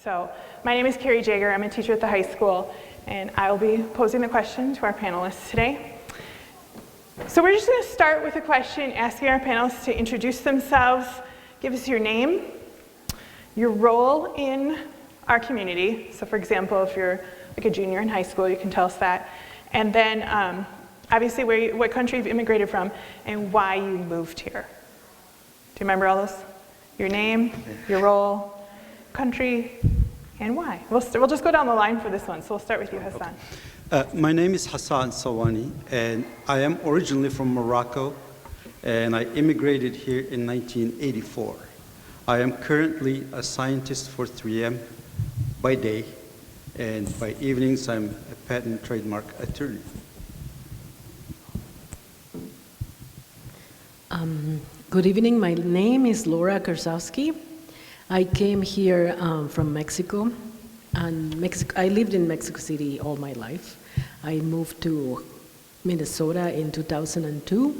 So my name is Carrie Jager. I'm a teacher at the high school, and I will be posing the question to our panelists today. So we're just going to start with a question asking our panelists to introduce themselves, give us your name, your role in our community. So for example, if you're like a junior in high school, you can tell us that. And then obviously what country you've immigrated from and why you moved here. Do you remember all those? Your name, your role, country, and why. We'll just go down the line for this one. So we'll start with you, Hassan. Okay. My name is Hassan Sawani, and I am originally from Morocco, and I immigrated here in 1984. I am currently a scientist for 3M by day, and by evenings I'm a patent trademark attorney. Good evening, my name is Laura Karzowski. I came here from Mexico, and I lived in Mexico City all my life. I moved to Minnesota in 2002.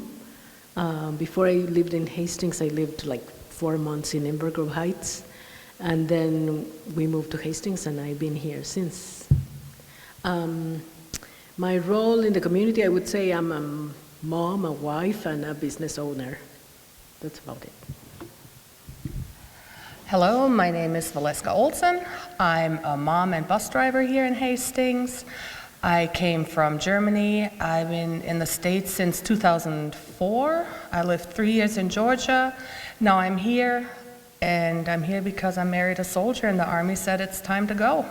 Before I lived in Hastings, I lived like 4 months in Inver Grove Heights, and then we moved to Hastings, and I've been here since. My role in the community, I would say I'm a mom, a wife, and a business owner. That's about it. Hello, my name is Valeska Olsen. I'm a mom and bus driver here in Hastings. I came from Germany. I've been in the States since 2004. I lived 3 years in Georgia. Now I'm here, and I'm here because I married a soldier and the Army said it's time to go.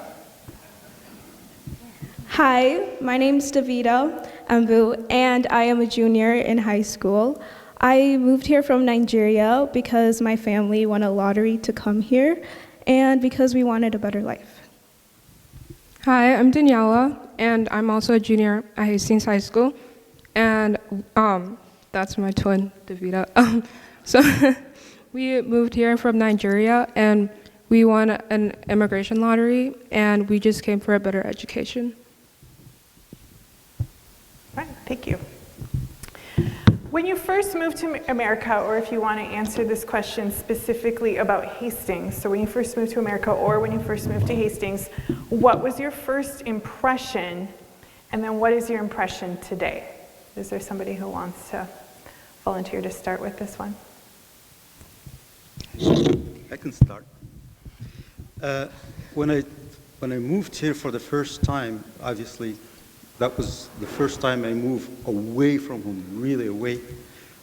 Hi, my name's Davida Ambu, and I am a junior in high school. I moved here from Nigeria because my family won a lottery to come here and because we wanted a better life. Hi, I'm Daniela, and I'm also a junior at Hastings High School, and that's my twin, Davida. So we moved here from Nigeria, and we won an immigration lottery, and we just came for a better education. All right, thank you. When you first moved to America, or if you want to answer this question specifically about Hastings, so when you first moved to America or when you first moved to Hastings, what was your first impression, and then what is your impression today? Is there somebody who wants to volunteer to start with this one? I can start. When I moved here for the first time, obviously, that was the first time I moved away from home, really away.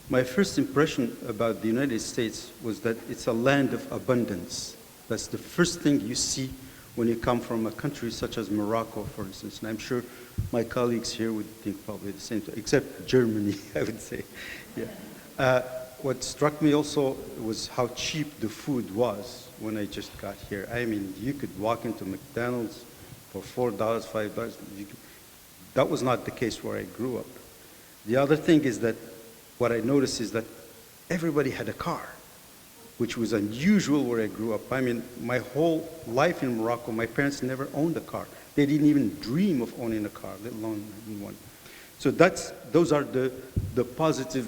My first impression about the United States was that it's a land of abundance. That's the first thing you see when you come from a country such as Morocco, for instance. And I'm sure my colleagues here would think probably the same, except Germany, I would say. Yeah. What struck me also was how cheap the food was when I just got here. I mean, you could walk into McDonald's for $4, $5. That was not the case where I grew up. The other thing is that what I noticed is that everybody had a car, which was unusual where I grew up. I mean, my whole life in Morocco, my parents never owned a car. They didn't even dream of owning a car, let alone one. So those are the positive,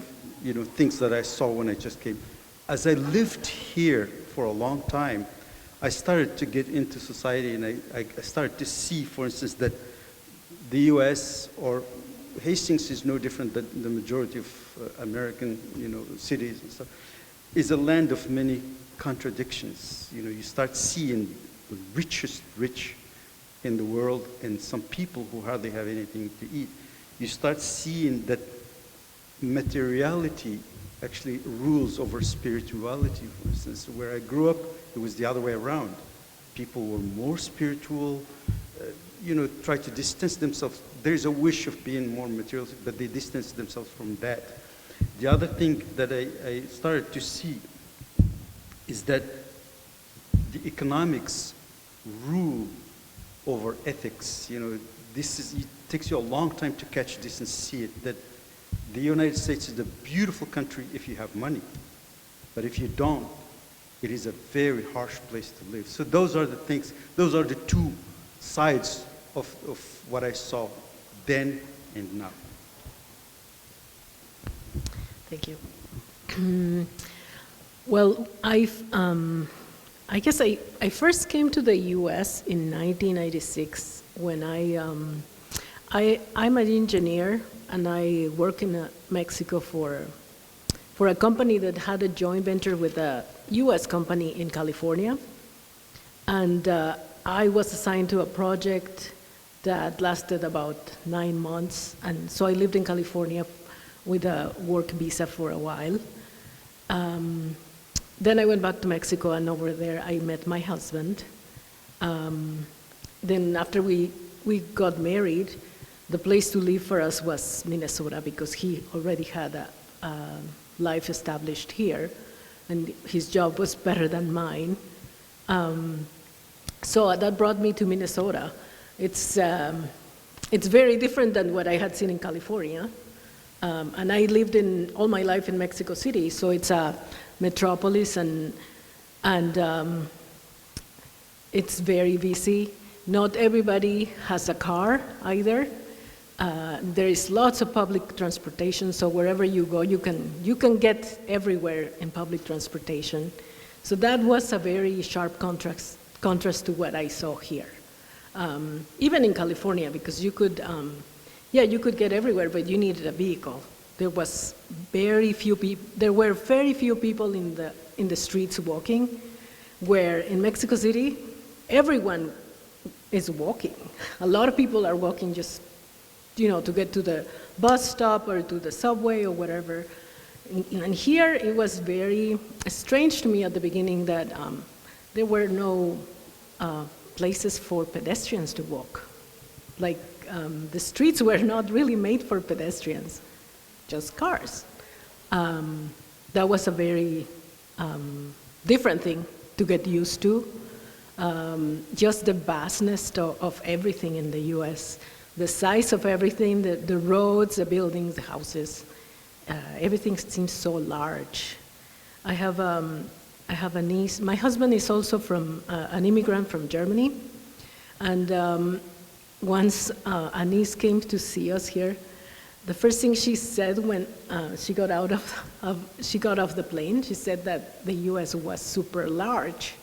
things that I saw when I just came. As I lived here for a long time, I started to get into society, and I started to see, for instance, that the U.S. or Hastings is no different than the majority of American, cities and stuff, is a land of many contradictions. You start seeing the richest rich in the world and some people who hardly have anything to eat. You start seeing that materiality actually rules over spirituality, for instance. Where I grew up, it was the other way around. People were more spiritual, try to distance themselves. There's a wish of being more materialistic, but they distance themselves from that. The other thing that I started to see is that the economics rule over ethics. It takes you a long time to catch this and see it, that the United States is a beautiful country if you have money. But if you don't, it is a very harsh place to live. So those are the things, those are the two sides of what I saw then and now. Thank you. Well, I guess I first came to the U.S. in 1996 when I'm an engineer and I work in Mexico for a company that had a joint venture with a U.S. company in California. And I was assigned to a project that lasted about 9 months. And so I lived in California with a work visa for a while. Then I went back to Mexico, and over there I met my husband. Then after we got married, the place to live for us was Minnesota because he already had a life established here, and his job was better than mine. So that brought me to Minnesota. It's very different than what I had seen in California. And I lived all my life in Mexico City, so it's a metropolis, and it's very busy. Not everybody has a car either. There is lots of public transportation, so wherever you go, you can get everywhere in public transportation. So that was a very sharp contrast to what I saw here. Even in California, because you could get everywhere, but you needed a vehicle. There were very few people in the streets walking, where in Mexico City, everyone is walking. A lot of people are walking just, to get to the bus stop or to the subway or whatever. And here, it was very strange to me at the beginning that there were no places for pedestrians to walk. Like, the streets were not really made for pedestrians, just cars. That was a very different thing to get used to. Just the vastness of everything in the U.S., the size of everything, the roads, the buildings, the houses, everything seems so large. I have a niece. My husband is also an immigrant from Germany, and once a niece came to see us here, the first thing she said when she got off the plane, she said that the U.S. was super large.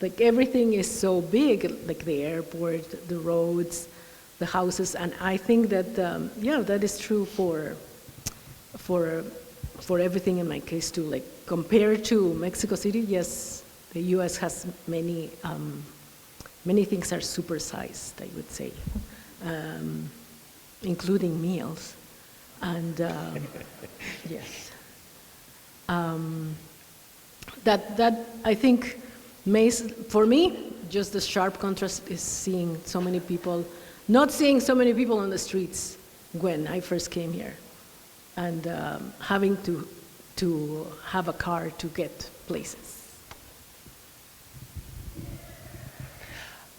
Like everything is so big, like the airport, the roads, the houses, and I think that that is true for everything in my case too. Like compared to Mexico City, yes, the U.S. has many things are supersized, I would say, including meals, and yes, that I think. For me, just the sharp contrast is not seeing so many people on the streets when I first came here, and having to have a car to get places.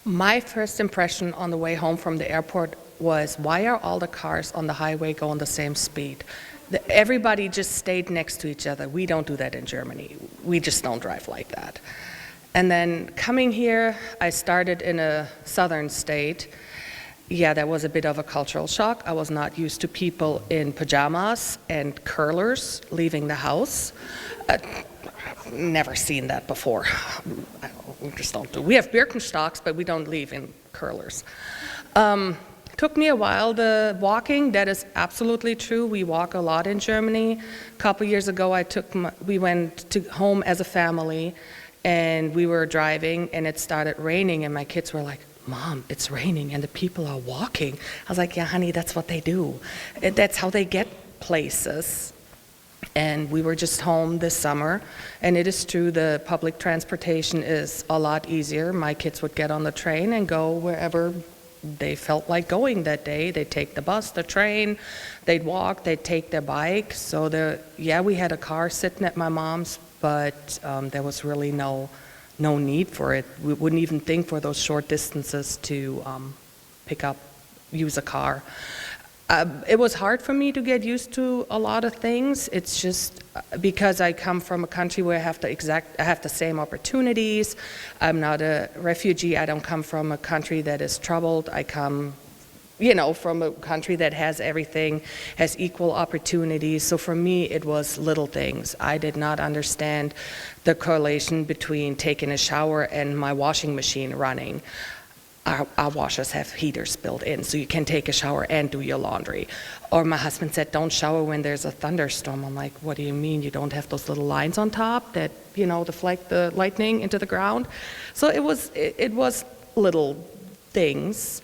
My first impression on the way home from the airport was, why are all the cars on the highway going the same speed? Everybody just stayed next to each other. We don't do that in Germany. We just don't drive like that. And then coming here, I started in a southern state. Yeah, that was a bit of a cultural shock. I was not used to people in pajamas and curlers leaving the house. Never seen that before. We just don't do. We have Birkenstocks, but we don't leave in curlers. Took me a while, the walking, that is absolutely true. We walk a lot in Germany. A couple years ago, we went home as a family, and we were driving, and it started raining, and my kids were like, "Mom, it's raining, and the people are walking." I was like, "Yeah, honey, that's what they do. That's how they get places." And we were just home this summer, and it is true, the public transportation is a lot easier. My kids would get on the train and go wherever they felt like going that day. They'd take the bus, the train, they'd walk, they'd take their bike. So we had a car sitting at my mom's, but there was really no need for it. We wouldn't even think for those short distances to use a car. It was hard for me to get used to a lot of things. It's just because I come from a country where I have the same opportunities. I'm not a refugee. I don't come from a country that is troubled. I come from a country that has everything, has equal opportunities. So for me, it was little things. I did not understand the correlation between taking a shower and my washing machine running. Our washers have heaters built in, so you can take a shower and do your laundry. Or my husband said, don't shower when there's a thunderstorm. I'm like, what do you mean? You don't have those little lines on top that, deflect the lightning into the ground? So it was little things.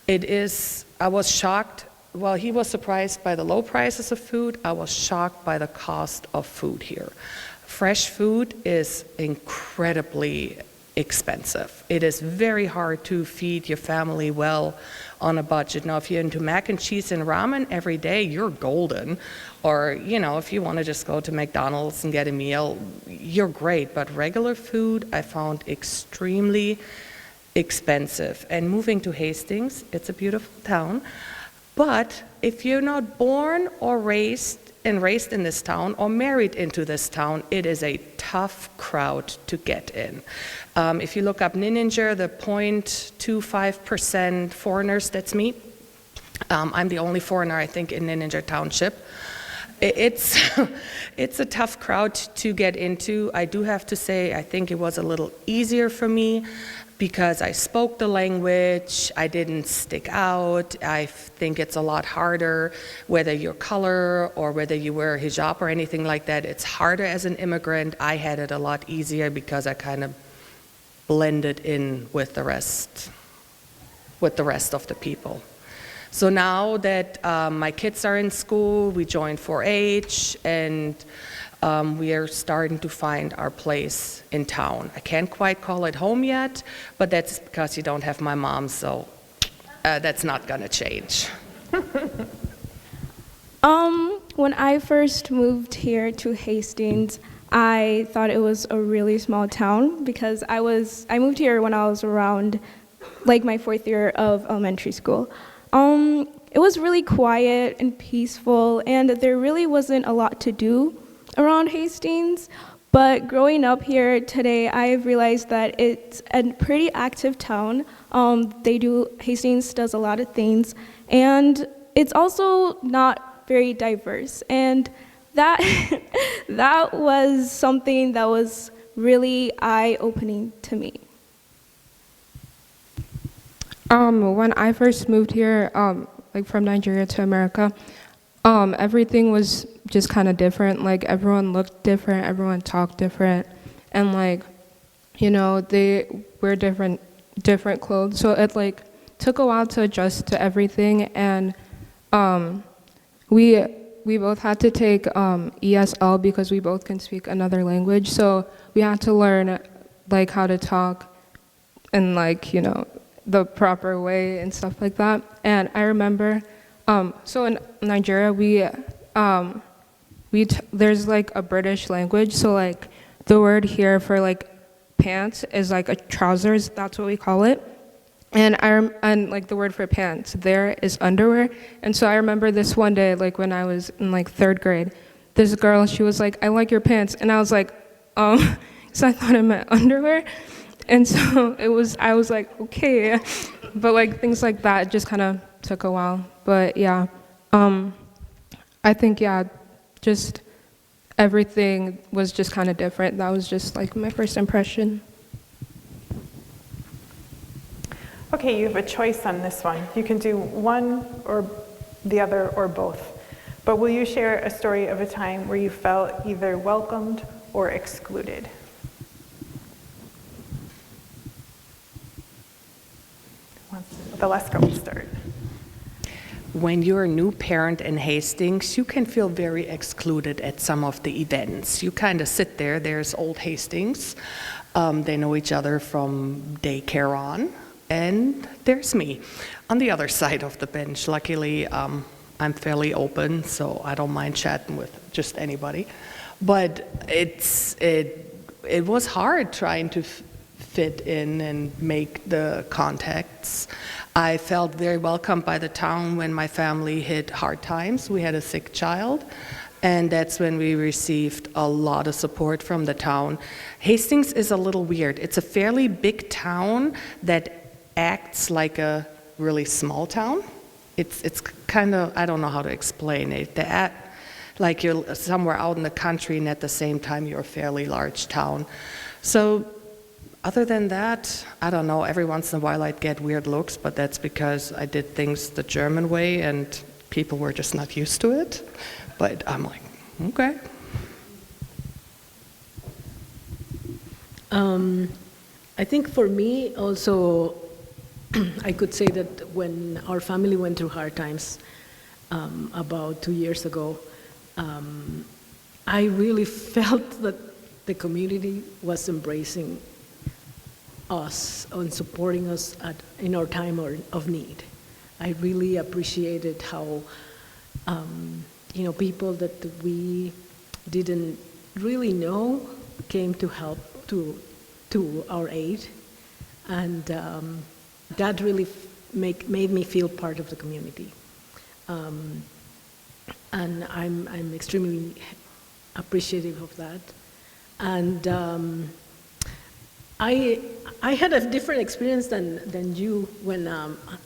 I was shocked. While he was surprised by the low prices of food, I was shocked by the cost of food here. Fresh food is incredibly expensive. It is very hard to feed your family well on a budget. Now, if you're into mac and cheese and ramen every day, you're golden. Or, if you want to just go to McDonald's and get a meal, you're great. But regular food, I found extremely expensive. And moving to Hastings, it's a beautiful town. But if you're not born or raised in this town or married into this town, it is a tough crowd to get in. If you look up Ninninger, the 0.25% foreigners, that's me. I'm the only foreigner, I think, in Ninninger Township. It's a tough crowd to get into. I do have to say, I think it was a little easier for me because I spoke the language, I didn't stick out. I think it's a lot harder, whether you're color or whether you wear a hijab or anything like that. It's harder as an immigrant. I had it a lot easier because I kind of blended in with the rest of the people. So now that my kids are in school, we joined 4-H, and we are starting to find our place in town. I can't quite call it home yet, but that's because you don't have my mom, so that's not gonna change. When I first moved here to Hastings, I thought it was a really small town because I moved here when I was around like my 4th year of elementary school. It was really quiet and peaceful, and there really wasn't a lot to do around Hastings. But growing up here today, I've realized that it's a pretty active town. Hastings does a lot of things, and it's also not very diverse. And that that was something that was really eye-opening to me. When I first moved here, from Nigeria to America, everything was just kind of different. Like, everyone looked different, everyone talked different, and they wear different clothes. So it took a while to adjust to everything, and we both had to take ESL because we both can speak another language. So we had to learn how to talk and the proper way and stuff like that. And I remember, so in Nigeria, there's a British language. So the word here for pants is a trousers. That's what we call it. And the word for pants there is underwear. And so I remember this one day, when I was in 3rd grade, this girl, she was like, "I like your pants," and I was like, so I thought it meant underwear. And so I was like, okay. But things like that just kind of took a while. But yeah, I think, just everything was just kind of different. That was just my first impression. Okay, you have a choice on this one. You can do one or the other or both. But will you share a story of a time where you felt either welcomed or excluded? Valeska will start. When you're a new parent in Hastings, you can feel very excluded at some of the events. You kind of sit there, there's old Hastings. They know each other from daycare on, and there's me on the other side of the bench. Luckily, I'm fairly open, so I don't mind chatting with just anybody. But it was hard trying to fit in and make the contacts. I felt very welcomed by the town when my family hit hard times. We had a sick child, and that's when we received a lot of support from the town. Hastings is a little weird. It's a fairly big town that acts like a really small town. it's kind of, I don't know how to explain it. Like you're somewhere out in the country, and at the same time you're a fairly large town. So other than that, I don't know, every once in a while I'd get weird looks, but that's because I did things the German way and people were just not used to it. But I'm like, okay. I think for me also, I could say that when our family went through hard times about 2 years ago, I really felt that the community was embracing us and supporting us in our time of need. I really appreciated how, people that we didn't really know came to help to our aid, and that really made me feel part of the community. And I'm extremely appreciative of that. And I had a different experience than you when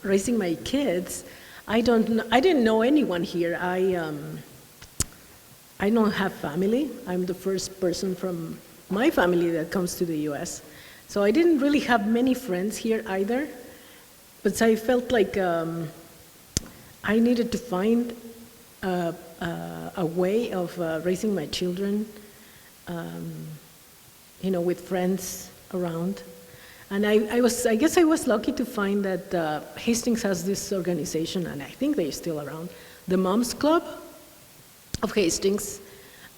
raising my kids. I didn't know anyone here. I don't have family. I'm the first person from my family that comes to the U.S. So I didn't really have many friends here either. But I felt like I needed to find a way of raising my children, with friends around. And I guess I was lucky to find that Hastings has this organization, and I think they're still around, the Moms Club of Hastings,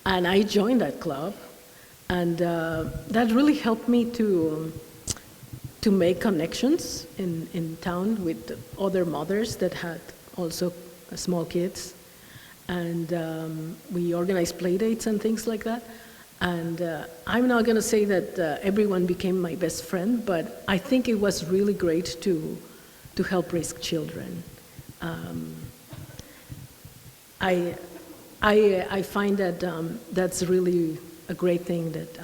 and I joined that club, and that really helped me to make connections in town with other mothers that had also small kids, and we organized play dates and things like that. And I'm not going to say that everyone became my best friend, but I think it was really great to help raise children. I find that that's really a great thing that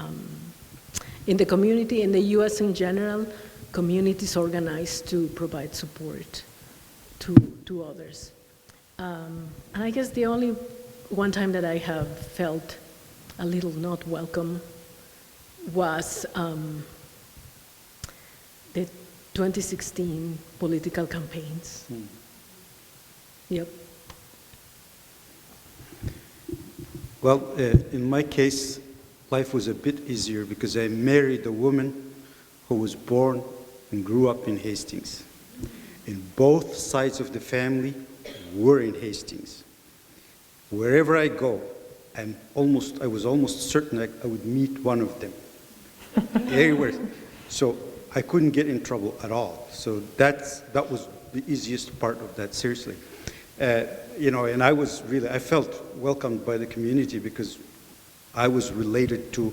in the community, in the U.S. in general, communities organize to provide support to others. And I guess the only one time that I have felt a little not welcome was the 2016 political campaigns. Yep. Well, in my case, life was a bit easier because I married a woman who was born and grew up in Hastings. And both sides of the family were in Hastings. Wherever I go, I was almost certain I would meet one of them. Everywhere. So I couldn't get in trouble at all. So that was the easiest part of that, seriously. And I felt welcomed by the community because I was related to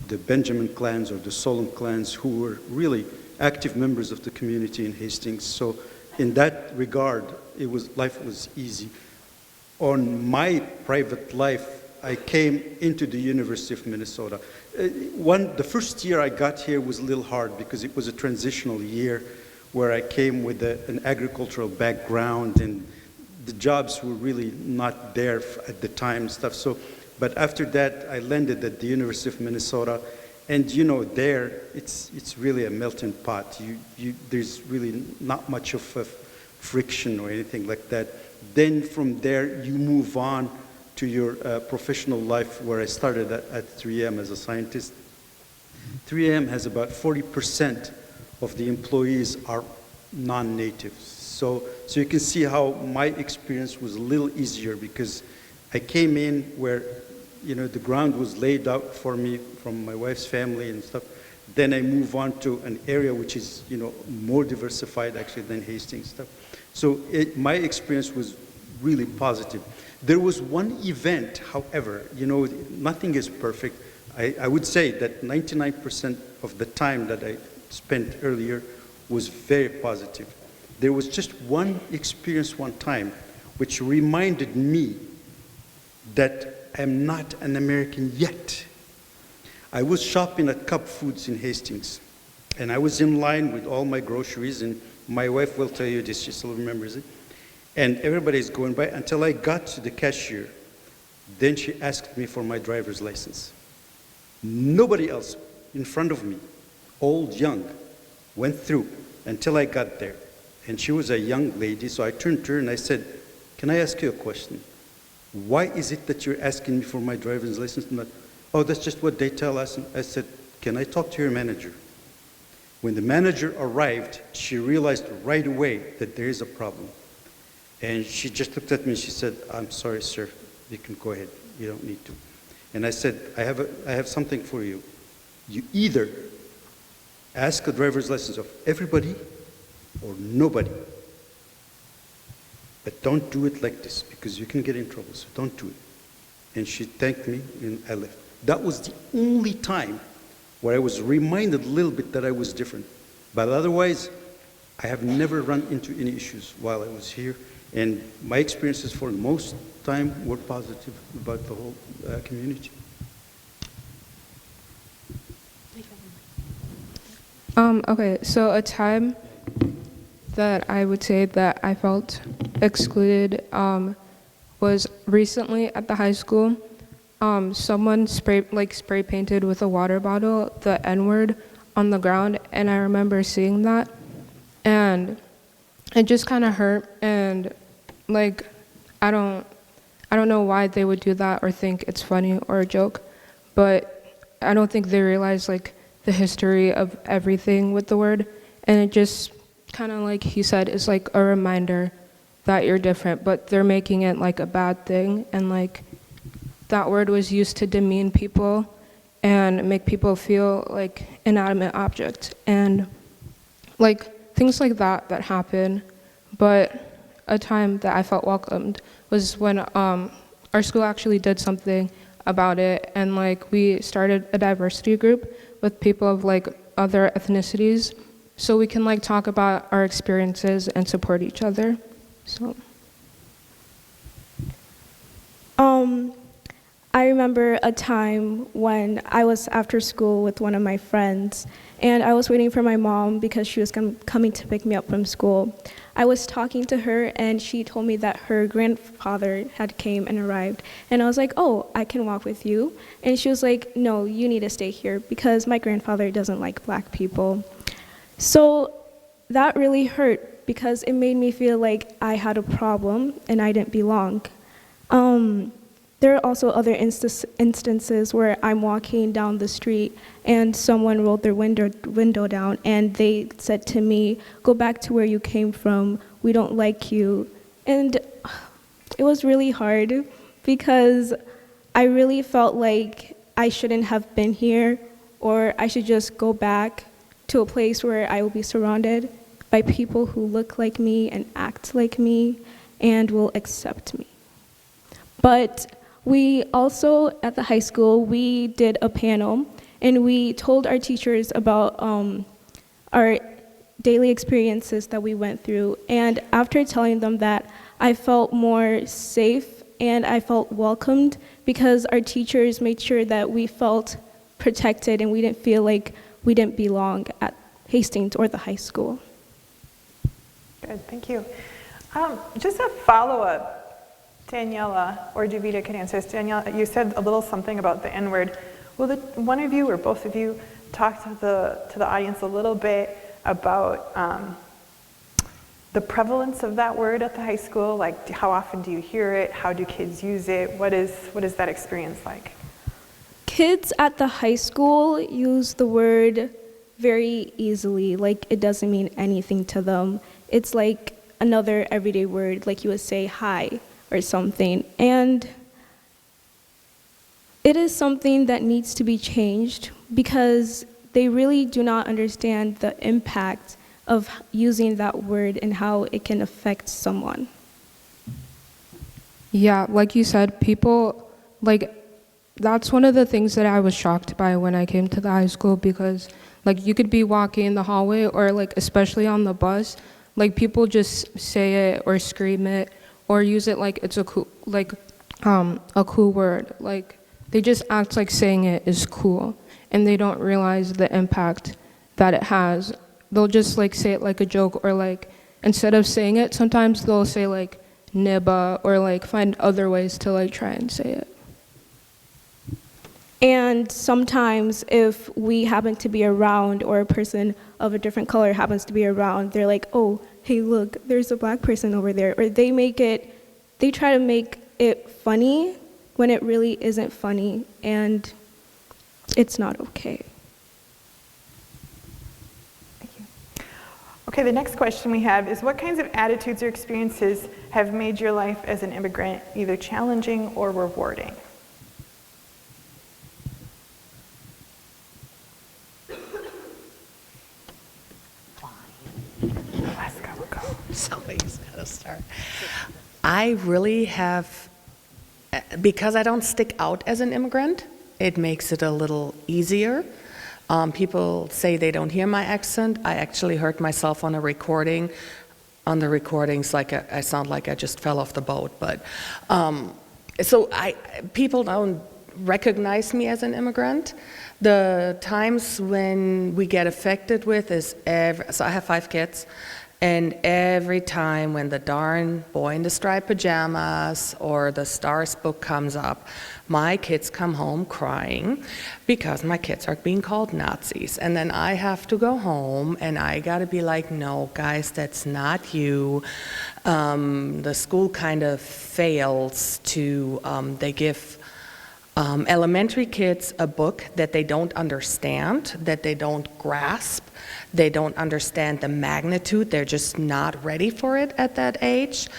the Benjamin clans or the Solon clans who were really active members of the community in Hastings. So in that regard, life was easy. On my private life, I came into the University of Minnesota. The first year I got here was a little hard because it was a transitional year where I came with an agricultural background and the jobs were really not there at the time stuff. So, but after that, I landed at the University of Minnesota, and there it's really a melting pot. There's really not much of a friction or anything like that. Then from there, you move on to your professional life, where I started at 3M as a scientist. 3M has about 40% of the employees are non-natives. So you can see how my experience was a little easier because I came in where, the ground was laid out for me from my wife's family and stuff. Then I move on to an area which is, more diversified actually than Hastings stuff. So my experience was really positive. There was one event, however, nothing is perfect. I would say that 99% of the time that I spent earlier was very positive. There was just one experience one time which reminded me that I'm not an American yet. I was shopping at Cub Foods in Hastings, and I was in line with all my groceries, and my wife will tell you this, she still remembers it. And everybody's going by until I got to the cashier. Then she asked me for my driver's license. Nobody else in front of me, old, young, went through until I got there. And she was a young lady, so I turned to her and I said, "Can I ask you a question? Why is it that you're asking me for my driver's license?" And "Oh, that's just what they tell us." And I said, "Can I talk to your manager?" When the manager arrived, she realized right away that there is a problem. And she just looked at me and she said, "I'm sorry, sir, you can go ahead, you don't need to." And I said, I have something for you. You either ask a driver's license of everybody or nobody. But don't do it like this because you can get in trouble, so don't do it. And she thanked me and I left. That was the only time where I was reminded a little bit that I was different. But otherwise, I have never run into any issues while I was here. And my experiences for most time were positive about the whole community. Okay, so a time that I would say that I felt excluded was recently at the high school. Someone spray painted with a water bottle the N-word on the ground, and I remember seeing that, and it just kind of hurt. And like, I don't know why they would do that or think it's funny or a joke, but I don't think they realize like the history of everything with the word, and it just kind of, like he said, is like a reminder that you're different, but they're making it like a bad thing, and like that word was used to demean people and make people feel like inanimate objects, and like things like that happen. But a time that I felt welcomed was when our school actually did something about it, and like we started a diversity group with people of like other ethnicities, so we can like talk about our experiences and support each other. So I remember a time when I was after school with one of my friends, and I was waiting for my mom because she was coming to pick me up from school. I was talking to her, and she told me that her grandfather had came and arrived, and I was like, "Oh, I can walk with you." And she was like, "No, you need to stay here because my grandfather doesn't like black people." So that really hurt because it made me feel like I had a problem and I didn't belong. There are also other instances where I'm walking down the street and someone rolled their window down and they said to me, "Go back to where you came from, we don't like you." And it was really hard because I really felt like I shouldn't have been here, or I should just go back to a place where I will be surrounded by people who look like me and act like me and will accept me. But we also, at the high school, we did a panel and we told our teachers about our daily experiences that we went through. And after telling them that, I felt more safe and I felt welcomed because our teachers made sure that we felt protected and we didn't feel like we didn't belong at Hastings or the high school. Good, thank you. Just a follow-up. Daniela or Davida can answer this. Daniela, you said a little something about the N-word. Will one of you or both of you talk to the audience a little bit about the prevalence of that word at the high school? Like, how often do you hear it? How do kids use it? What is that experience like? Kids at the high school use the word very easily. Like, it doesn't mean anything to them. It's like another everyday word, like you would say hi or something. And it is something that needs to be changed because they really do not understand the impact of using that word and how it can affect someone. yeah, like you said, people, like, that's one of the things that I was shocked by when I came to the high school, because like you could be walking in the hallway or like especially on the bus, like people just say it or scream it or use it like it's a cool word. Like they just act like saying it is cool and they don't realize the impact that it has. They'll just like say it like a joke, or like instead of saying it, sometimes they'll say like niba or like find other ways to like try and say it. And sometimes if we happen to be around or a person of a different color happens to be around, they're like, oh, hey, look, there's a black person over there. Or they try to make it funny when it really isn't funny, and it's not okay. Thank you. Okay, the next question we have is, what kinds of attitudes or experiences have made your life as an immigrant either challenging or rewarding? Alaska will go. Somebody's got to start. I really have, because I don't stick out as an immigrant, it makes it a little easier. People say they don't hear my accent. I actually heard myself on a recording. On the recordings, like I sound like I just fell off the boat. But so people don't recognize me as an immigrant. The times when we get affected with is so I have 5 kids. And every time when the darn Boy in the Striped Pajamas or the Stars book comes up, my kids come home crying because my kids are being called Nazis. And then I have to go home and I gotta be like, no, guys, that's not you. The school kind of fails to, they give elementary kids a book that they don't understand, that they don't grasp. They don't understand the magnitude. They're just not ready for it at that age.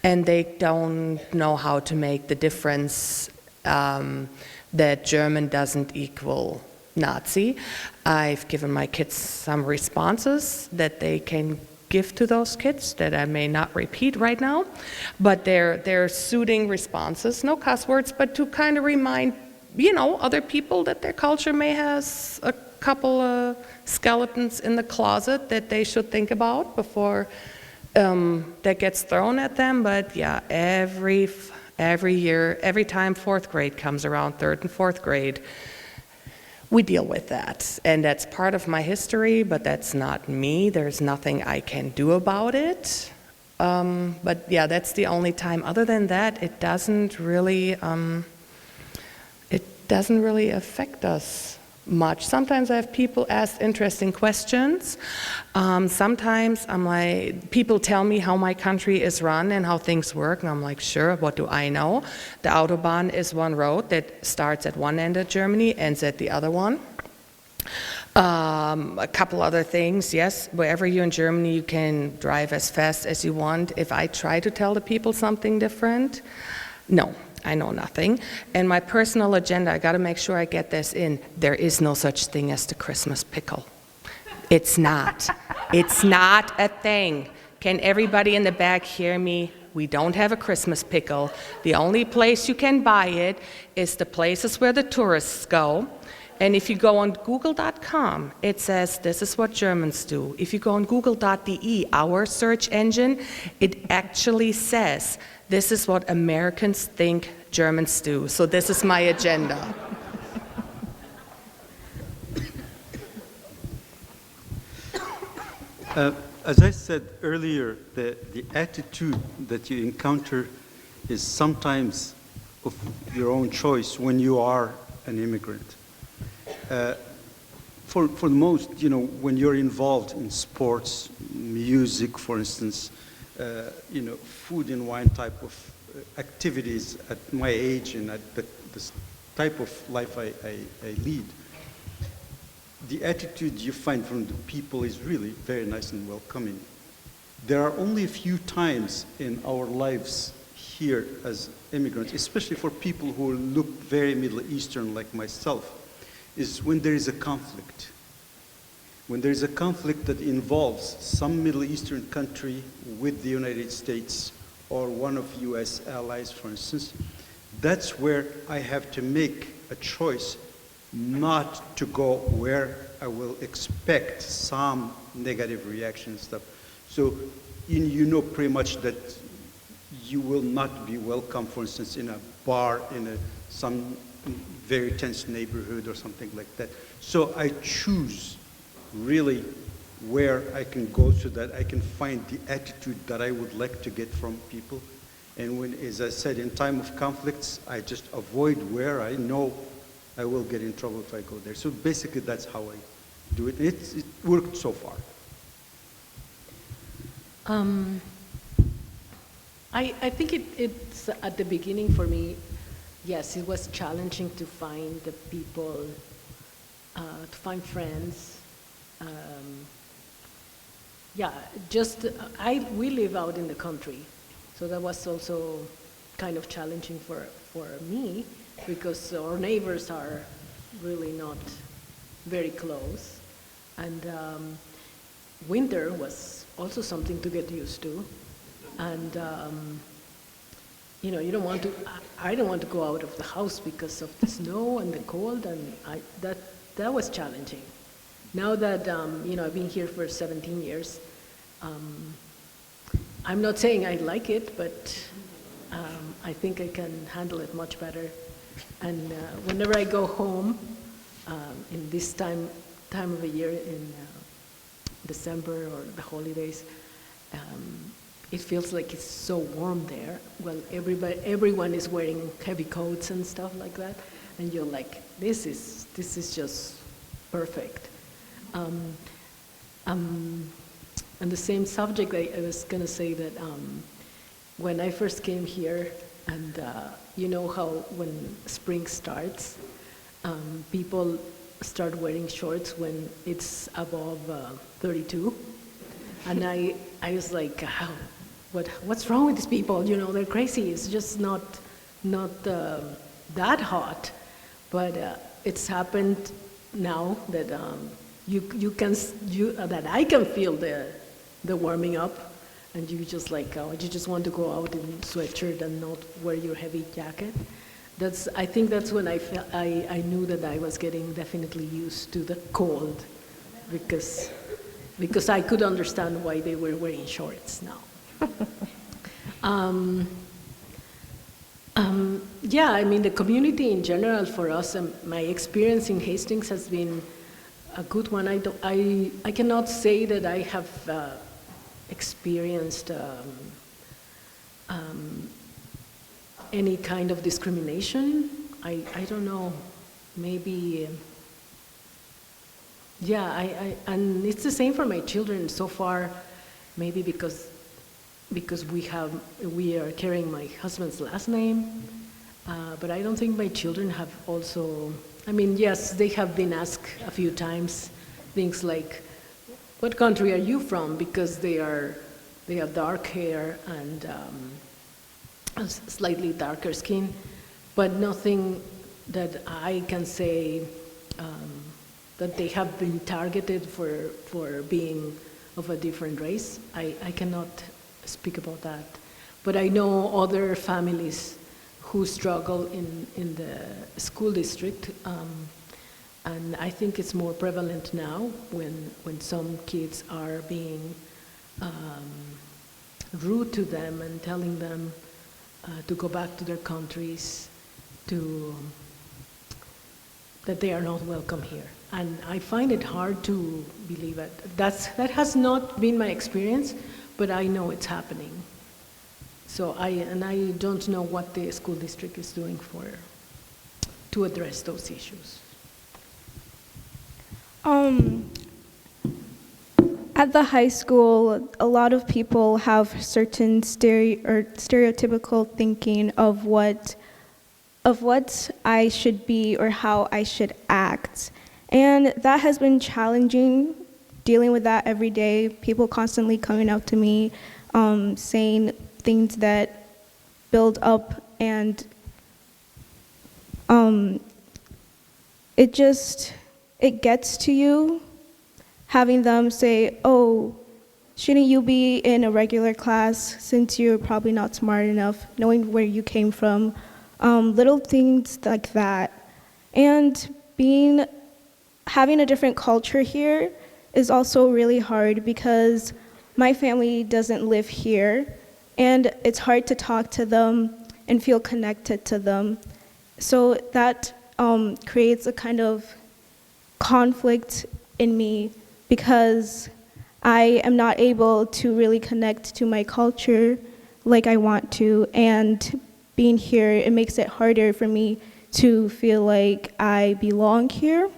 And they don't know how to make the difference that German doesn't equal Nazi. I've given my kids some responses that they can give to those kids that I may not repeat right now, but they're soothing responses, no cuss words, but to kind of remind, other people that their culture may has a couple of skeletons in the closet that they should think about before that gets thrown at them. But yeah, every year, every time 4th grade comes around, 3rd and 4th grade, we deal with that. And that's part of my history, but that's not me. There's nothing I can do about it. But yeah, that's the only time. Other than that, it doesn't really affect us much. Sometimes I have people ask interesting questions. Sometimes I'm like, people tell me how my country is run and how things work, and I'm like, sure, what do I know? The Autobahn is one road that starts at one end of Germany, ends at the other one. A couple other things, yes, wherever you're in Germany, you can drive as fast as you want. If I try to tell the people something different, no. I know nothing. And my personal agenda, I got to make sure I get this in. There is no such thing as the Christmas pickle. It's not. It's not a thing. Can everybody in the back hear me? We don't have a Christmas pickle. The only place you can buy it is the places where the tourists go. And if you go on Google.com, it says this is what Germans do. If you go on Google.de, our search engine, it actually says this is what Americans think Germans do. So this is my agenda. As I said earlier, the attitude that you encounter is sometimes of your own choice when you are an immigrant. For the most, when you're involved in sports, music, for instance, food and wine type of activities at my age and at this type of life I lead, the attitude you find from the people is really very nice and welcoming. There are only a few times in our lives here as immigrants, especially for people who look very Middle Eastern like myself, is when there is a conflict. When there is a conflict that involves some Middle Eastern country with the United States or one of US allies, for instance, that's where I have to make a choice not to go where I will expect some negative reaction and stuff. So you know pretty much that you will not be welcome, for instance, in a bar in some very tense neighborhood or something like that. So I choose really where I can go so that I can find the attitude that I would like to get from people. And when, as I said, in time of conflicts, I just avoid where I know I will get in trouble if I go there. So basically, that's how I do it. It worked so far. I think it's at the beginning for me, yes, it was challenging to find the people, to find friends. Yeah, just, we live out in the country, so that was also kind of challenging for me because our neighbors are really not very close. And winter was also something to get used to. And, you know, you don't want to, I don't want to go out of the house because of the snow and the cold, and that was challenging. Now that, you know, I've been here for 17 years, I'm not saying I like it, but I think I can handle it much better. And whenever I go home, in this time of the year, in December or the holidays, it feels like it's so warm there. Well, everyone is wearing heavy coats and stuff like that, and you're like, this is just perfect. On the same subject, I was going to say that when I first came here, and you know how when spring starts, people start wearing shorts when it's above 32, and I was like, what's wrong with these people? You know, they're crazy. It's just not that hot, but it's happened now that that I can feel the warming up, and you just like you just want to go out in sweatshirt and not wear your heavy jacket. I think that's when I knew that I was getting definitely used to the cold, because I could understand why they were wearing shorts now. Yeah, I mean, the community in general for us, my experience in Hastings has been a good one. I cannot say that I have experienced any kind of discrimination. I don't know, maybe, yeah, and it's the same for my children so far, maybe because we are carrying my husband's last name, but I don't think my children have also, I mean, yes, they have been asked a few times things like, what country are you from? Because they have dark hair and slightly darker skin, but nothing that I can say that they have been targeted for being of a different race. I cannot speak about that. But I know other families who struggle in the school district, and I think it's more prevalent now when some kids are being rude to them and telling them to go back to their countries, that they are not welcome here. And I find it hard to believe it. That has not been my experience, but I know it's happening. So I don't know what the school district is doing to address those issues. At the high school, a lot of people have certain stereotypical thinking of what I should be or how I should act. And that has been challenging, dealing with that every day. People constantly coming up to me, saying things that build up, and it gets to you, having them say, oh, shouldn't you be in a regular class since you're probably not smart enough, knowing where you came from, little things like that. And having a different culture here is also really hard because my family doesn't live here, and it's hard to talk to them and feel connected to them. So that creates a kind of conflict in me because I am not able to really connect to my culture like I want to, and being here, it makes it harder for me to feel like I belong here.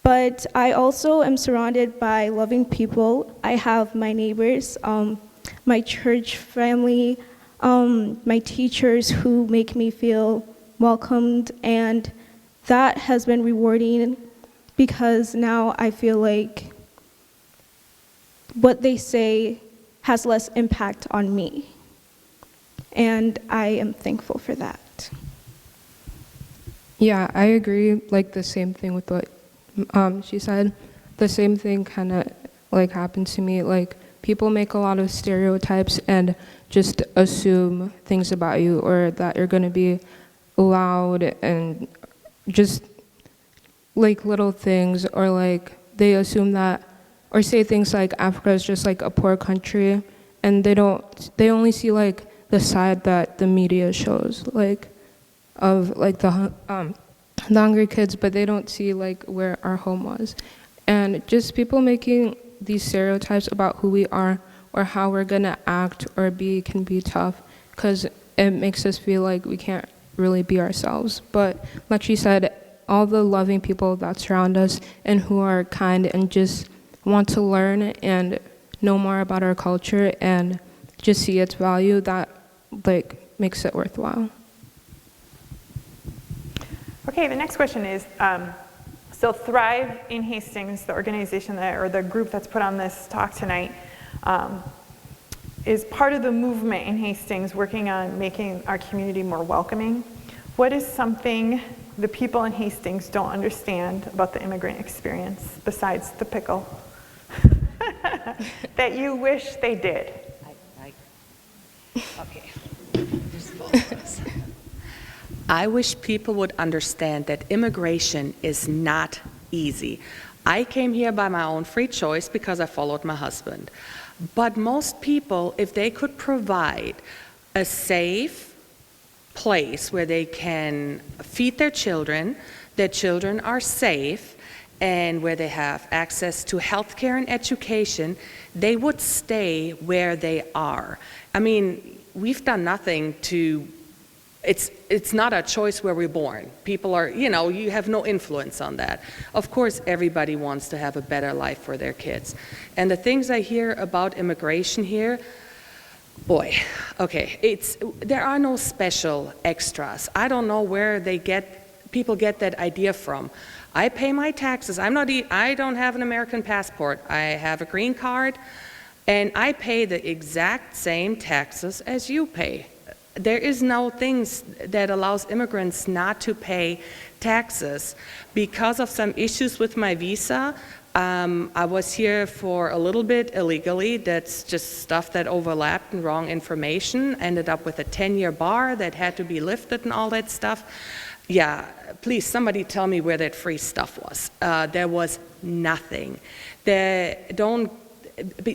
But I also am surrounded by loving people. I have my neighbors, my church family, my teachers who make me feel welcomed, and that has been rewarding because now I feel like what they say has less impact on me. And I am thankful for that. Yeah, I agree, like the same thing with what she said. The same thing kind of like happened to me. Like people make a lot of stereotypes and just assume things about you, or that you're going to be loud and just like little things, or like they assume that, or say things like Africa is just like a poor country, and they only see like the side that the media shows, like of like the hungry kids, but they don't see like where our home was. And just people making these stereotypes about who we are or how we're gonna act or be can be tough, because it makes us feel like we can't really be ourselves. But like she said, all the loving people that surround us and who are kind and just want to learn and know more about our culture and just see its value, that like makes it worthwhile. Okay, the next question is, so Thrive in Hastings, the organization that, or the group that's put on this talk tonight, is part of the movement in Hastings working on making our community more welcoming. What is something the people in Hastings don't understand about the immigrant experience besides the pickle that you wish they did? Okay. I wish people would understand that immigration is not easy. I came here by my own free choice because I followed my husband. But most people, if they could provide a safe place where they can feed their children are safe, and where they have access to healthcare and education, they would stay where they are. I mean, we've done nothing to, it's not a choice where we're born. People are, you have no influence on that. Of course, everybody wants to have a better life for their kids. And the things I hear about immigration here, boy, okay, there are no special extras. I don't know where people get that idea from. I pay my taxes. I don't have an American passport. I have a green card, and I pay the exact same taxes as you pay. There is no things that allows immigrants not to pay taxes. Because of some issues with my visa, I was here for a little bit illegally. That's just stuff that overlapped and wrong information. Ended up with a 10-year bar that had to be lifted and all that stuff. Yeah, please, somebody tell me where that free stuff was. There was nothing.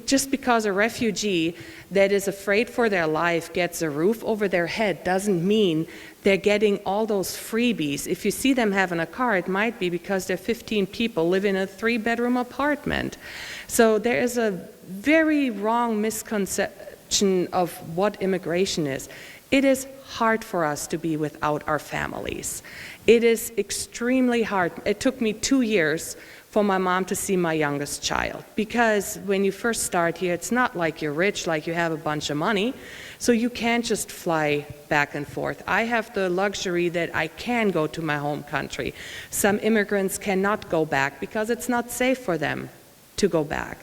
Just because a refugee that is afraid for their life gets a roof over their head doesn't mean they're getting all those freebies. If you see them having a car, it might be because they're 15 people live in a 3-bedroom apartment. So there is a very wrong misconception of what immigration is. It is hard for us to be without our families. It is extremely hard. It took me 2 years for my mom to see my youngest child, because when you first start here, it's not like you're rich, like you have a bunch of money, so you can't just fly back and forth. I have the luxury that I can go to my home country. Some immigrants cannot go back because it's not safe for them to go back.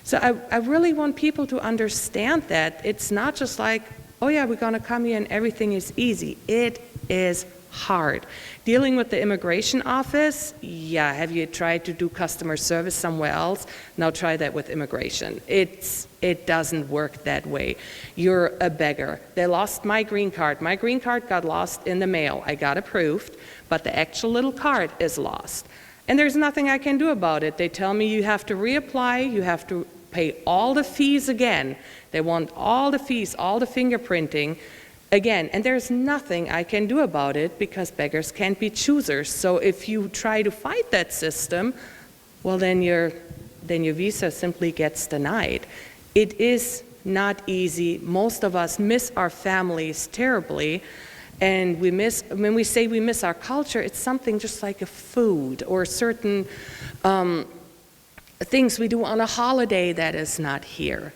So I really want people to understand that it's not just like, oh yeah, we're gonna come here and everything is easy. It is hard. Dealing with the immigration office, yeah, have you tried to do customer service somewhere else? Now try that with immigration. It doesn't work that way. You're a beggar. They lost my green card. My green card got lost in the mail. I got approved, but the actual little card is lost. And there's nothing I can do about it. They tell me you have to reapply, you have to pay all the fees again. They want all the fees, all the fingerprinting again, and there's nothing I can do about it because beggars can't be choosers. So if you try to fight that system, well, then your visa simply gets denied. It is not easy. Most of us miss our families terribly. And when we say we miss our culture, it's something just like a food or certain things we do on a holiday that is not here.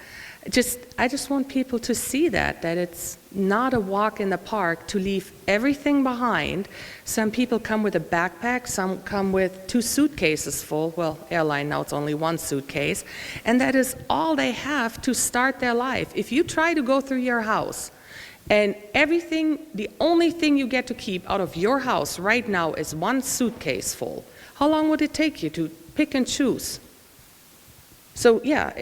I just want people to see that it's not a walk in the park to leave everything behind. Some people come with a backpack, some come with 2 suitcases full. Well, airline now it's only 1 suitcase. And that is all they have to start their life. If you try to go through your house and the only thing you get to keep out of your house right now is 1 suitcase full, how long would it take you to pick and choose? So yeah,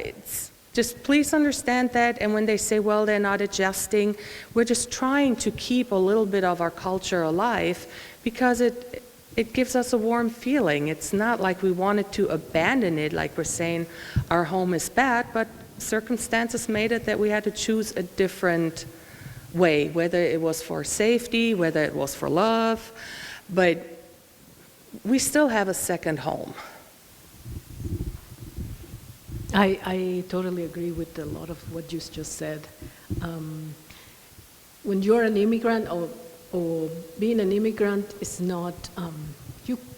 just please understand that, and when they say, well, they're not adjusting, we're just trying to keep a little bit of our culture alive because it gives us a warm feeling. It's not like we wanted to abandon it, like we're saying our home is bad, but circumstances made it that we had to choose a different way, whether it was for safety, whether it was for love, but we still have a second home. I totally agree with a lot of what you just said. When you're an immigrant or being an immigrant is not,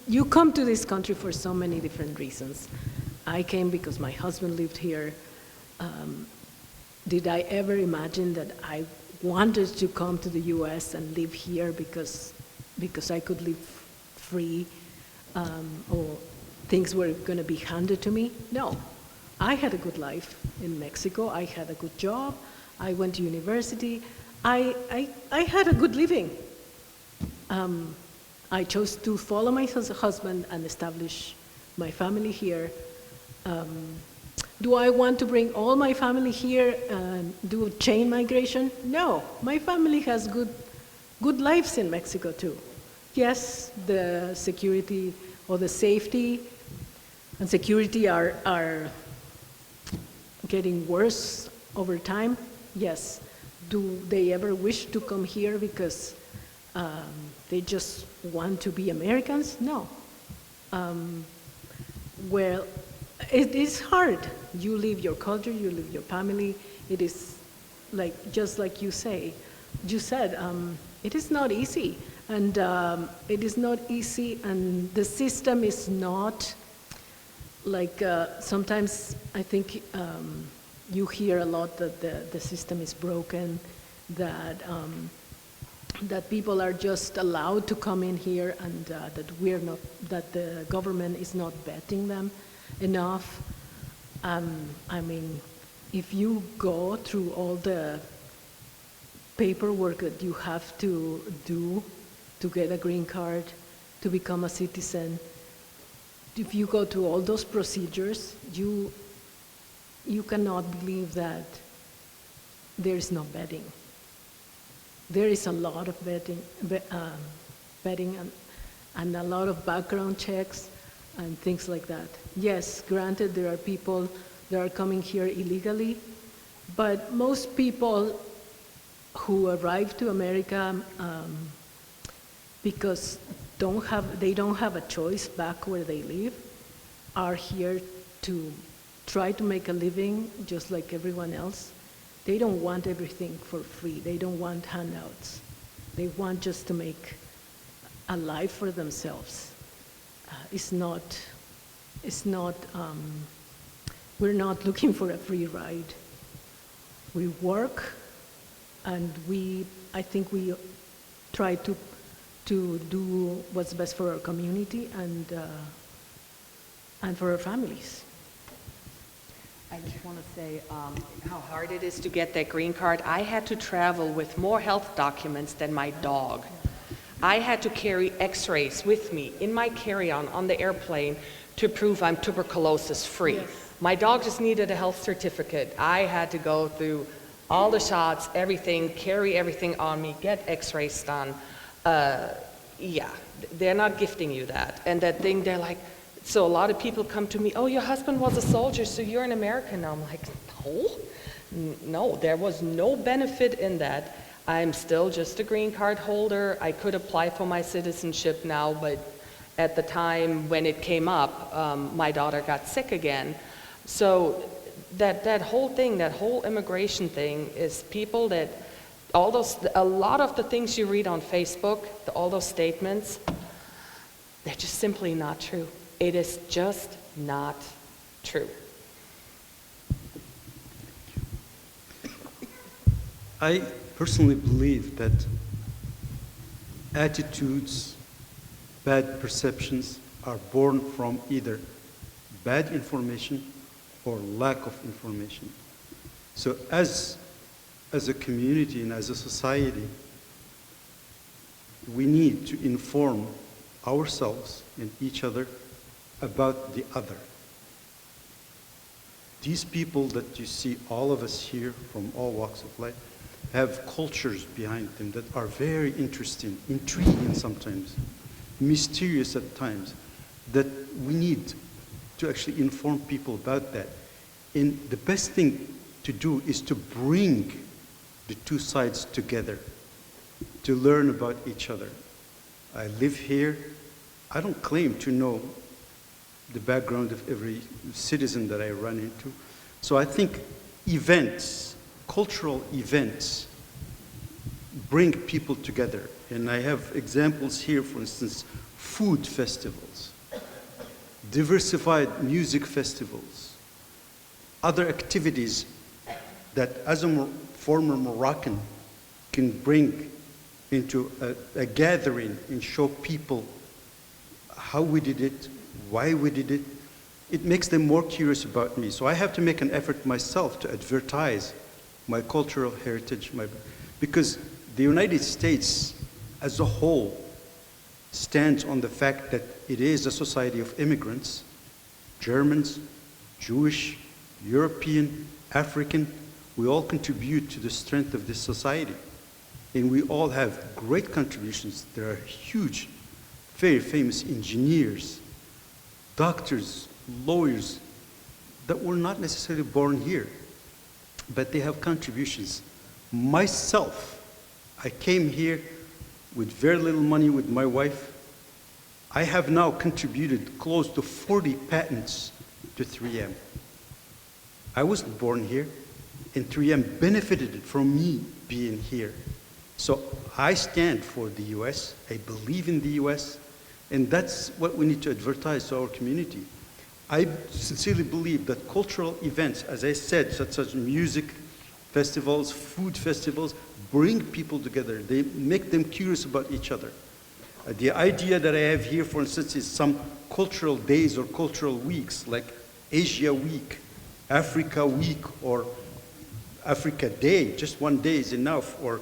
you come to this country for so many different reasons. I came because my husband lived here. Did I ever imagine that I wanted to come to the US and live here because I could live free or things were going to be handed to me? No. I had a good life in Mexico. I had a good job. I went to university. I had a good living. I chose to follow my husband and establish my family here. Do I want to bring all my family here and do chain migration? No. My family has good lives in Mexico too. Yes, the security or the safety and security are getting worse over time. Yes. Do they ever wish to come here because they just want to be Americans? No. Well, it is hard. You leave your culture, you leave your family. It is just like you said, it is not easy. And it is not easy, and the system is not sometimes I think you hear a lot that the system is broken, that people are just allowed to come in here, and that the government is not vetting them enough. I mean, if you go through all the paperwork that you have to do to get a green card, to become a citizen, if you go through all those procedures, you cannot believe that there is no vetting. There is a lot of vetting and a lot of background checks and things like that. Yes, granted, there are people that are coming here illegally, but most people who arrive to America because they don't have a choice back where they live, are here to try to make a living just like everyone else. They don't want everything for free. They don't want handouts. They want just to make a life for themselves. We're not looking for a free ride. We work, and I think we try to do what's best for our community and for our families. I just want to say how hard it is to get that green card. I had to travel with more health documents than my dog. I had to carry x-rays with me in my carry-on on the airplane to prove I'm tuberculosis free. Yes. My dog just needed a health certificate. I had to go through all the shots, everything, carry everything on me, get x-rays done. Yeah, they're not gifting you that. And that thing, they're like, so a lot of people come to me, oh, your husband was a soldier, so you're an American now. I'm like, no, there was no benefit in that. I'm still just a green card holder. I could apply for my citizenship now, but at the time when it came up, my daughter got sick again. So that whole thing, that whole immigration thing is people that, a lot of the things you read on Facebook, all those statements, they're just simply not true. It is just not true. I personally believe that attitudes, bad perceptions are born from either bad information or lack of information. So as a community and as a society, we need to inform ourselves and each other about the other. These people that you see, all of us here from all walks of life, have cultures behind them that are very interesting, intriguing sometimes, mysterious at times, that we need to actually inform people about that. And the best thing to do is to bring the two sides together, to learn about each other. I live here. I don't claim to know the background of every citizen that I run into. So I think events, cultural events, bring people together. And I have examples here, for instance, food festivals, diversified music festivals, other activities that as a former Moroccan can bring into a gathering and show people how we did it, why we did it. It makes them more curious about me. So I have to make an effort myself to advertise my cultural heritage, because the United States as a whole stands on the fact that it is a society of immigrants, Germans, Jewish, European, African. We all contribute to the strength of this society. And we all have great contributions. There are huge, very famous engineers, doctors, lawyers that were not necessarily born here, but they have contributions. Myself, I came here with very little money with my wife. I have now contributed close to 40 patents to 3M. I wasn't born here, and 3M benefited from me being here. So I stand for the US, I believe in the US, and that's what we need to advertise to our community. I sincerely believe that cultural events, as I said, such as music festivals, food festivals, bring people together. They make them curious about each other. The idea that I have here, for instance, is some cultural days or cultural weeks, like Asia Week, Africa Week, or Africa Day. Just one day is enough, or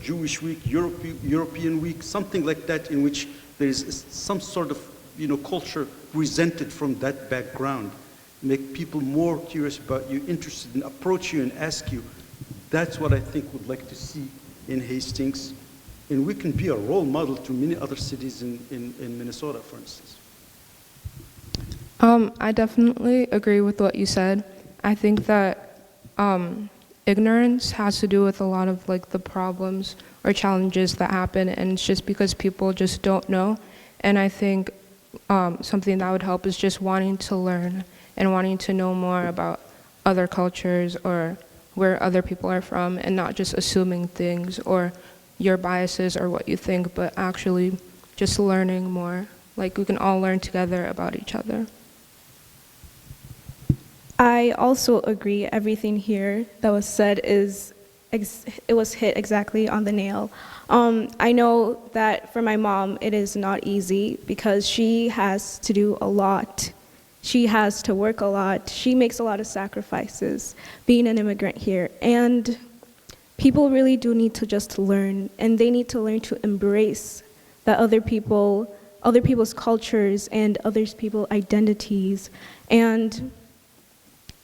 Jewish Week, European Week, something like that, in which there is some sort of culture presented from that background. Make people more curious about you, interested, and approach you and ask you. That's what I think would like to see in Hastings. And we can be a role model to many other cities in Minnesota, for instance. I definitely agree with what you said. I think that ignorance has to do with a lot of the problems or challenges that happen, and it's just because people just don't know. And I think something that would help is just wanting to learn and wanting to know more about other cultures or where other people are from, and not just assuming things or your biases or what you think, but actually just learning more. We can all learn together about each other. I also agree everything here that was said it was hit exactly on the nail. I know that for my mom, it is not easy because she has to do a lot. She has to work a lot. She makes a lot of sacrifices being an immigrant here. And people really do need to just learn, and they need to learn to embrace that other people's cultures and other people's identities. And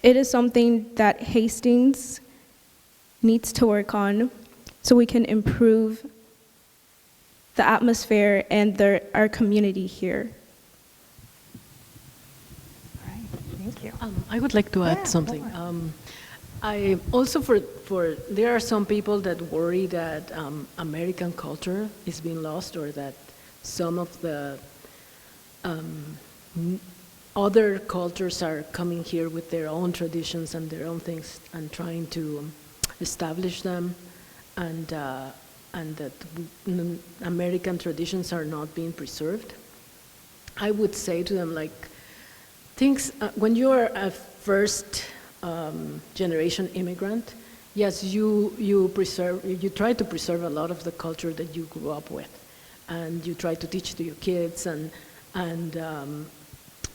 it is something that Hastings needs to work on so we can improve the atmosphere and our community here. All right, thank you. I would like to add something. I also there are some people that worry that American culture is being lost, or that some of the other cultures are coming here with their own traditions and their own things and trying to establish them, and that American traditions are not being preserved. I would say to them, like, things, when you're a first generation immigrant, yes, you try to preserve a lot of the culture that you grew up with, and you try to teach to your kids and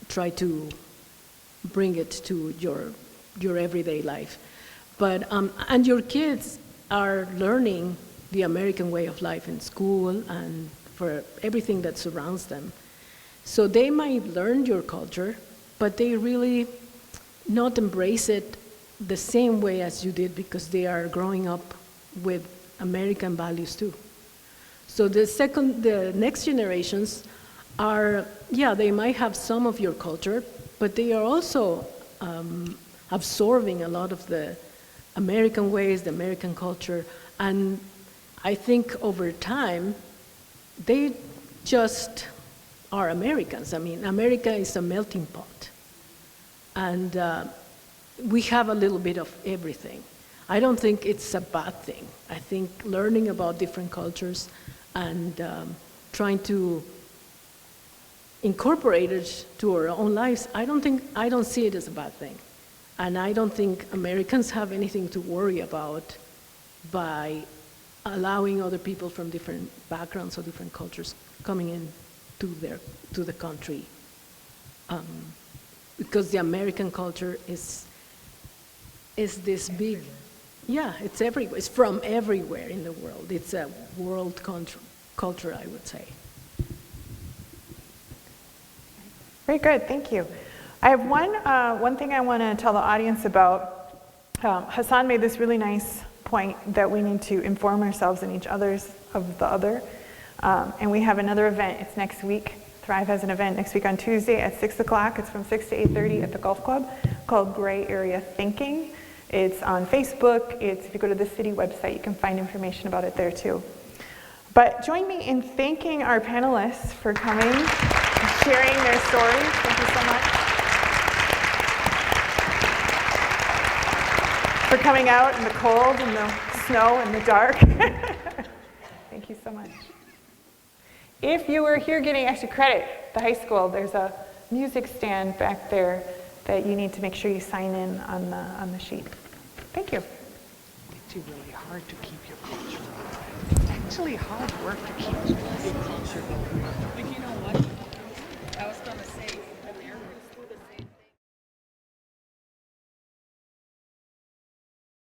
try to bring it to your everyday life. But and your kids are learning the American way of life in school and for everything that surrounds them. So they might learn your culture, but they really not embrace it the same way as you did, because they are growing up with American values too. So the next generations are, yeah, they might have some of your culture, but they are also absorbing a lot of the American ways, the American culture, and I think over time, they just are Americans. I mean, America is a melting pot, and we have a little bit of everything. I don't think it's a bad thing. I think learning about different cultures and trying to incorporate it to our own lives, I don't see it as a bad thing. And I don't think Americans have anything to worry about by allowing other people from different backgrounds or different cultures coming in to the country. Because the American culture is this big, yeah, it's everywhere. It's from everywhere in the world. It's a world culture, I would say. Very good, thank you. I have one thing I want to tell the audience about. Hassan made this really nice point that we need to inform ourselves and each other's of the other. And we have another event. It's next week. Thrive has an event next week on Tuesday at 6 o'clock. It's from 6 to 8:30 at the Golf Club, called Gray Area Thinking. It's on Facebook. If you go to the city website, you can find information about it there too. But join me in thanking our panelists for coming and sharing their stories. Thank you so much for coming out in the cold and the snow and the dark. Thank you so much. If you were here getting extra credit at the high school, there's a music stand back there that you need to make sure you sign in on the sheet. Thank you. It's actually really hard to keep your culture alive. It's actually hard work to keep your culture alive. Like, you know what? I was going to say,